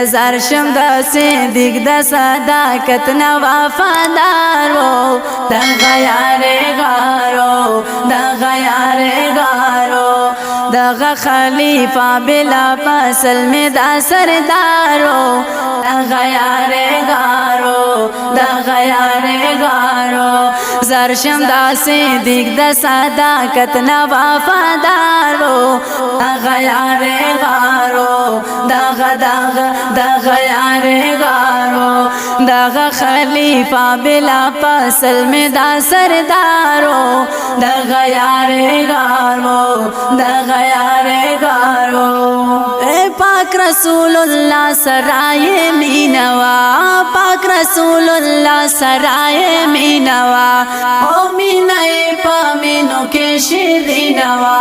زرشم داسې دیګ د صداقت نه وفادار وو دغه یارې غارو دغه یارې غارو دغه خلیفہ بلا فصل میں دا سردارو دغه یارې غارو دغه یارې غارو زرشم داسې دیګ د صداقت نه وفادار وو دغه یارې غارو دغه یارې غارو دغه خلیفہ بلا فصل میں دا سردارو دغه یارې غارو دغه یارې غارو اے پاک رسول اللہ سرائے مینوا پاک رسول اللہ سرائے مینوا او مینائے پامینو کے شیرینوا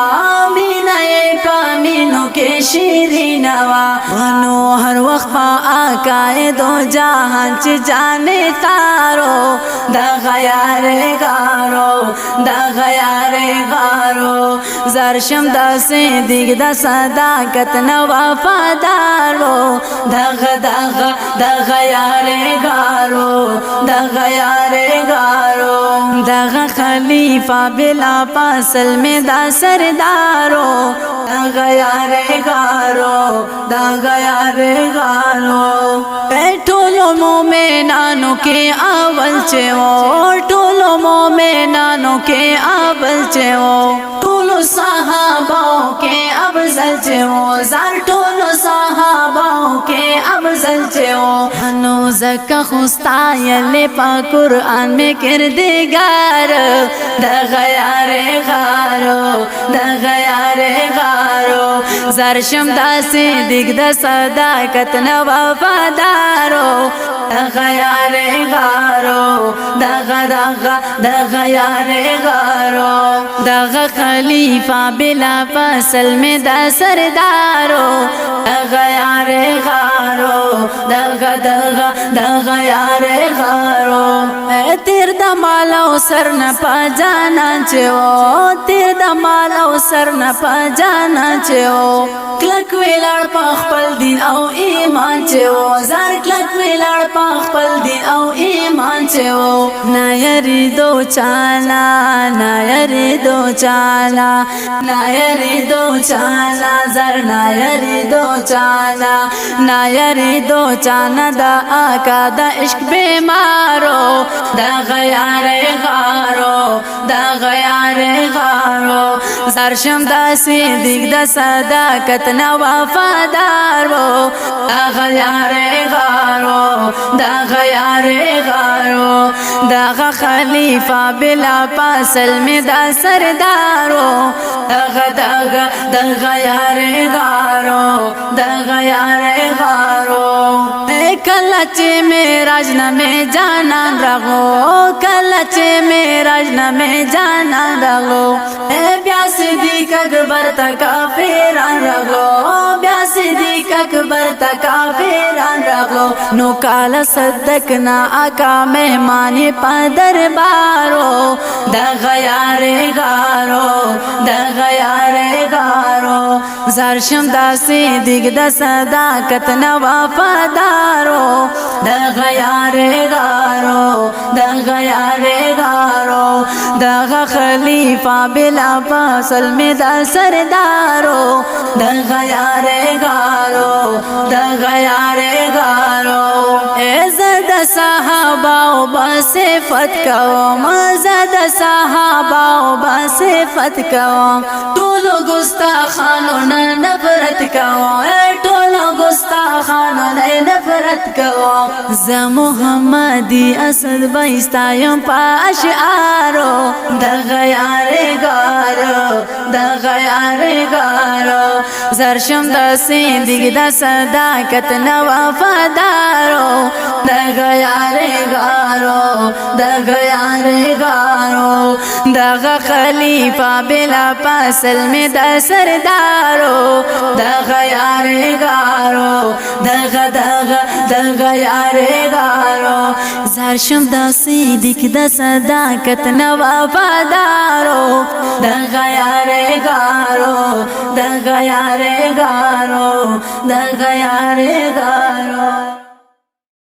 مینائے پامینو کے شیرینوا ونو ہر وقت پا آقائے دو جہان چی جانے تارو دغه یارې غارو دغه یارې غارو زرشم داسې دیګ د صداقت نه وفادار وو دغه یارې غارو دغه یارې غارو دغه خلیفہ بلا فصل میں دا سردارو دغه یارې غارو دغه یارې غارو ټولو مومنانو کې اول چې وو ټولو مومنانو کې اول چې وو ټولو صحاباو کې افضل چې وو زار ټولو صحاباو کې افضل چې وو نو زکه خوستایلې په قرآن میں کردګار دغه یارې غارو دغه یارې غارو زرشم داسې دیګ د صداقت نه وفادارو دغه یارې غارو دغه یارې غارو دغه خلیفہ بلا فصل میں دا سردارو دغه یارې غارو دغه یارې غارو تیر د مال او سر نه پجانا چې وو تیر د مال او سر نه پجانا چې وو کلک ویلړ په خپل دین او ایمان چې وو زار کلک ویلړ په خپل دین او ایمان چې وو نه یریدو چالا نه یریدو چالا نه یریدو چالا زر نه یریدو چالا نه یریدو چانا د آقا د عشق بیمارو دغه یارې غارو دغه یارې غارو زرشم داسې دیګ د صداقت نه وفادار وو دغه یارې غارو دغه یارې غارو دغه خلیفہ بلا فصل میں دا سردارو دغه یارې غارو دغه یارې غارو کله چې معراج نه مې جانان راغلو کله چې معراج نه مې جانان راغلو بیا صدیق اکبر ته کافران راغلو بیا صدیق اکبر ته کافران راغلو نو کاله صدق نا آقا مهمان په دربارو دغه یارې غارو دغه یارې غارو زرشم داسې دیګ د صداقت نه وفادارو دغه یارې غارو دغه یارې غارو دغه خلیفہ بلا فصل میں دا سردارو دغه یارې غارو دغه یارې غارو عزت صحاباو بصفت کوم عزت صحاباو بصفت کوم ټولو ګستاخانو نه نفرت کوم ټولو ګستاخانو نه نفرت کوم زه محمدی اسد بایستایم په اشعارو دغه یارې غارو دغه یارې غارو زرشم داسې دیګ د صداقت نه وفادارو دغه یارې غارو دغه یارې غارو دغه خلیفہ بلا فصل میں دا سردارو دغه یارې غارو دغه یارې غارو زرشم داسې دیګ د صداقت نه وفادارو دغه یارې غارو دغه یارې غارو دغه یارې غارو